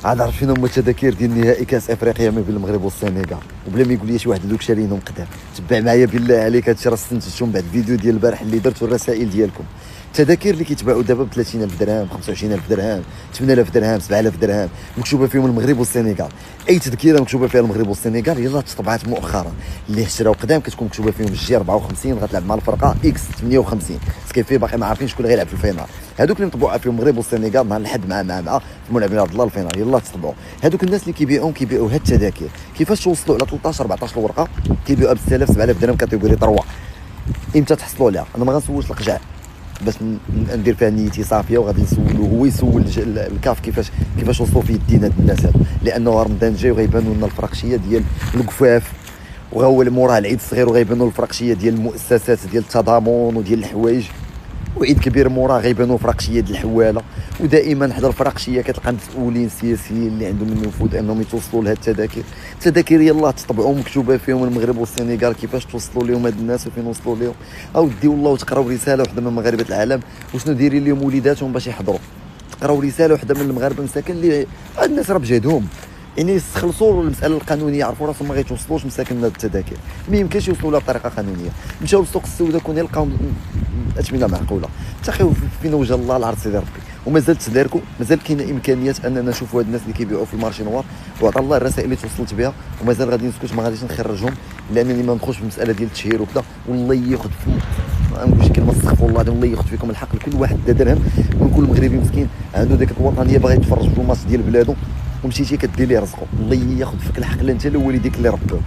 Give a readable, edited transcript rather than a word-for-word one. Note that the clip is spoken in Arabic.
عاد عرف شنو هما التذاكر ديال نهائي كاس افريقيا ما بين المغرب والسنغال، وبلا ما يقول لي شي واحد دوك شارينهم قدام. تبع معايا بالله عليك، هادشي راه استنتجتو من بعد الفيديو ديال البارح اللي درت والرسائل ديالكم. التذاكر اللي كيتباعوا دابا ب 30000 درهم، 25000 درهم، 8000 درهم، 7000 درهم، مكتوبه فيهم المغرب والسنغال. اي تذكيره مكتوبه فيها المغرب والسنغال يلاه تطبعات مؤخرا. اللي شراو قدام كتكون مكتوبه فيهم الجي 54 غتلعب مع الفرقه اكس 58. كيفيه باقي ما عارفين شكون اللي غيلعب في الفينال. هذوك اللي مطبوعه فيهم المغرب والسنغال نهار الاحد مع في ملعب رياض الله الفينال يلاه تطبعوا. هذوك الناس اللي كيبيعوا هاد التذاكر كيفاش توصلوا على 13 14 ورقه كيبيعوا ب 6000 7000 درهم كاتيجوري 3. امتى تحصلوا عليها؟ انا ما غنسولش القجع باش ندير فيها نيتي صافيه، وغادي نسولو هو يسول الكاف كيفاش وصلوا في يدين هاد الناس هادو، لانه رمضان جاي وغيبانوا لنا الفرقشيه ديال القفاف، وغاول موراه العيد الصغير وغيبانوا الفرقشيه ديال المؤسسات ديال التضامن وديال الحوايج، وعيد كبير موراه غيبانوا فرقشيه ديال الحواله. ودائما حدا الفرقشيه كتلقى مسؤولين سياسيين اللي عندهم النفوذ انهم يتوصلوا لهاد التذاكر يلاه تطبعوا مكتوبه فيهم المغرب والسنغال كيفاش توصلوا لهم هاد الناس وفين وصلوا لهم. ودي والله وتقراو رساله وحده من مغاربه العالم وشنو دايرين لهم وليداتهم باش يحضروا. تقراو رساله وحده من المغاربه مساكن اللي هاد الناس راه بجهدهم يعني يستخلصوا المساله القانونيه، يعرفوا راسهم ما غيتوصلوش مساكن هاد التذاكر، ما يمكنش يوصلوا لها بطريقه قانونيه. مشاو للسوق السوداء كون يلقاو اثمنه معقوله، تخيو فين وجه الله العرض سيدي ربي. ومازال تداركوا، مازال كاينه امكانيات اننا نشوفوا هاد الناس اللي كيبيعوا في المارشي نوار، وعطا الله الرسائل اللي توصلت بها ومازال غادي نسكت، ما غاديش نخرجهم لانني ما ندخلش في المساله ديال التشهير وكذا. والله ياخذ ما نقول شي كلمه استغفر الله العظيم، الله ياخذ فيكم الحق لكل واحد دا درهم، وكل مغربي مسكين عنده ديك الوطنيه باغي يتفرج في الماتش ديال بلادو ومشيتي كدير ليه رزقه. الله ياخذ فيك الحق لا انت لا والديك اللي ربوك.